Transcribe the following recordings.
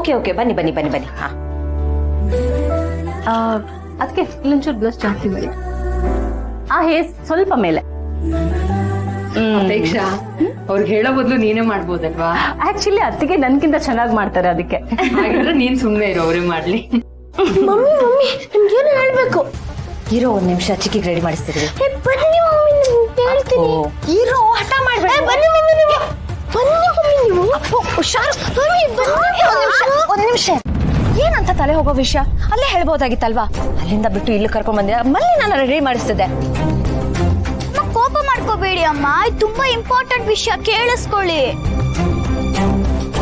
Okay okay ಬನ್ನಿ ಬನ್ನಿ ಬನ್ನಿ ಬನ್ನಿ. ಹಾ ಅದಕ್ಕೆ ಇಲ್ಲೊಂಚೂರು ಬ್ಲಸ್ ಜಾಸ್ತಿ ಮಾಡಿ. ಆ ಹೇರ್ ಸ್ವಲ್ಪ ಮೇಲೆ. ಅಪೇಕ್ಷಾ ಅವ್ರಿಗೆ ಹೇಳೋ ಬದಲು ನೀನೇ ಮಾಡ್ಬೋದಲ್ವಾ? ಆಕ್ಚುಲಿ ಅತ್ತಿಗೆ ನನ್ಕಿಂತ ಚೆನ್ನಾಗಿ ಮಾಡ್ತಾರೆ, ಅದಕ್ಕೆ. ಹಾಗಿದ್ರೆ ನೀನ್ ಸುಮ್ನೆ ಇರೋ, ಅವ್ರೇ ಮಾಡ್ಲಿ. ಮಮ್ಮಿ ಮಮ್ಮಿ ನಿಮ್ಗೇನು ಹೇಳ್ಬೇಕು. ಇರೋ ಒಂದ್ ನಿಮಿಷ, ಚಿಕ್ಕಿಗೆ ರೆಡಿ ಮಾಡಿಸ್ತಿದ್ವಿ. ಬನ್ನಿ ಮಮ್ಮಿ ಹೇಳ್ತೀನಿ. ಇರೋ, ಹಠ ಮಾಡ್ಬೇಡ. ಬನ್ನಿ ಮಮ್ಮಿ ನೀವು, ಬನ್ನಿ ಮಮ್ಮಿ ನೀವು. ಅಪ್ಪು ಹುಷಾರು. ಮಮ್ಮಿ ಬನ್ನಿ. ಒಂದ್ ನಿಮಿಷ. ಏನಂತ ತಲೆ ಹೋಗೋ ವಿಷಯ ಅಲ್ಲೇ ಹೇಳ್ಬೋದಾಗಿತ್ತಲ್ವಾ? ಅಲ್ಲಿಂದ ಬಿಟ್ಟು ಇಲ್ಲಿ ಕರ್ಕೊಂಡ್ ಬಂದೆ, ಮಲ್ಲಿ ನಾನು ರೆಡಿ ಮಾಡಿಸ್ತಿದ್ದೆ. ಕೋಪ ಮಾಡ್ಕೋಬೇಡಿ ಅಮ್ಮ, ಇದು ತುಂಬಾ ಇಂಪಾರ್ಟೆಂಟ್ ವಿಷಯ, ಕೇಳಿಸ್ಕೊಳ್ಳಿ.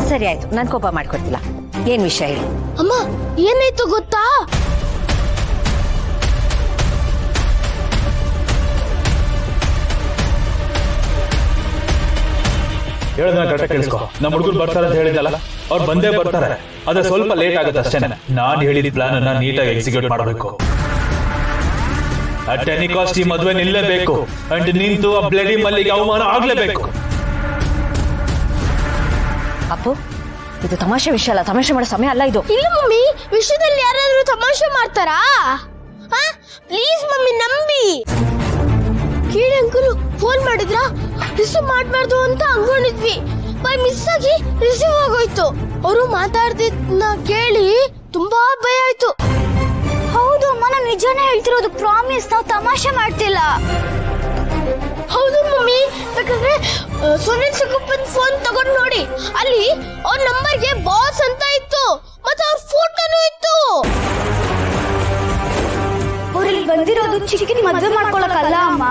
ಸರಿ ಆಯ್ತು, ನಾನ್ ಕೋಪ ಮಾಡ್ಕೊಡ್ತಿಲ್ಲ. ಏನ್ ವಿಷಯ ಹೇಳಿ. ಅಮ್ಮ ಏನಾಯ್ತು ಗೊತ್ತಾ? ಹೇಳೋದನ್ನ ಕರೆಕ್ಟ್ ಕೇಳಿಸ್ಕೊ. ನಮ್ಮ ಹುಡುಗರು ಬರ್ತಾರೆ ಅಂತ ಹೇಳಿದಲ್ಲ, ಅವ್ರು ಬಂದೇ ಬರ್ತಾರೆ. ಅದೇ ಸ್ವಲ್ಪ ಲೇಟ್ ಆಗುತ್ತೆ ಅಷ್ಟೇನೆ. ನಾನು ಹೇಳಿದ ಪ್ಲಾನ್ ಅನ್ನ ನೀಟಾಗಿ ಎಕ್ಸಿಕ್ಯೂಟ್ ಮಾಡಬೇಕು. ಅಟ್ ಎನಿ ಕಾಸ್ಟ್ ಈ ಮದುವೆ ನಿಲ್ಲೇಬೇಕು. ಅಂಡ್ ನಿಂತು ಆ ಬ್ಲಡಿ ಮಲ್ಲಿಗೆ ಅವಮಾನ ಆಗ್ಲೇಬೇಕು. ಅಪ್ಪು, ಇದು ತಮಾಷೆ ವಿಷಯ ಅಲ್ಲ, ತಮಾಷೆ ಮಾಡೋ ಸಮಯ ಅಲ್ಲ ಇದು. ಇಲ್ಲ ಮಮ್ಮಿ, ವಿಷಯದಲ್ಲಿ ಯಾರಾದ್ರೂ ತಮಾಷೆ ಮಾಡ್ತಾರಾ? ಪ್ಲೀಸ್ ಮಮ್ಮಿ ನಂಬಿ. ಕೀಳಿ ಅಂಕಲ್ ಫೋನ್ ಮಾಡಿದ್ರ, ರಿಸೀವ್ ಮಾಡ್ಬಾರ್ದು ಅಂತ ಅನ್ಕೊಂಡಿದ್ವಿ. ಬೈ ಮಿಸ್ ಆಗಿ ರಿಸೀವ್ ಆಗೋಯ್ತು. ಅವರು ಮಾತಾಡ್ತಿದ್ನ ಕೇಳಿ ತುಂಬಾ ಭಯ ಆಯ್ತು. ಹೌದು ಅಮ್ಮ, ನಾನು ನಿಜಾನೇ ಹೇಳ್ತಿರೋದು, ಪ್ರಾಮಿಸ್, ನಾವು ತಮಾಷೆ ಮಾಡ್ತಿಲ್ಲ. ಹೌದು ಮಮ್ಮಿ, ಯಾಕಂದ್ರೆ ಸುನಿಲ್ ಚಿಕ್ಕಪ್ಪನ್ ಫೋನ್ ತಗೊಂಡು ನೋಡಿ, ಅಲ್ಲಿ ಅವ್ರ ನಂಬರ್ಗೆ ಬಾಸ್ ಅಂತ ಇತ್ತು, ಮತ್ತೆ ಅವ್ರ ಫೋಟೋನು ಇತ್ತು. ಅವ್ರಿಗೆ ಬಂದಿರೋದು ಚಿಕ್ಕಿನ ಮದ್ವೆ ಮಾಡ್ಕೊಳಕಲ್ಲ ಅಮ್ಮ,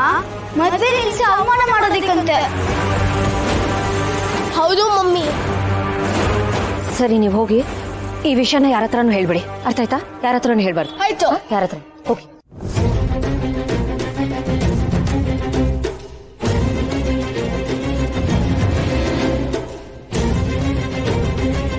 ಮದ್ವೆ ನಿಲ್ಸಿ ಅವಮಾನ ಮಾಡೋದಕ್ಕಂತೆ. ಹೌದು ಮಮ್ಮಿ. ಸರಿ, ನೀವು ಹೋಗಿ ಈ ವಿಷಯನ ಯಾರ ಹತ್ರನೂ ಹೇಳ್ಬಿಡಿ, ಅರ್ಥ ಆಯ್ತಾ? ಯಾರ ಹತ್ರನೂ ಹೇಳ್ಬಾರ್ದು. ಆಯ್ತು. ಯಾರ ಹತ್ರ ಹೋಗಿ.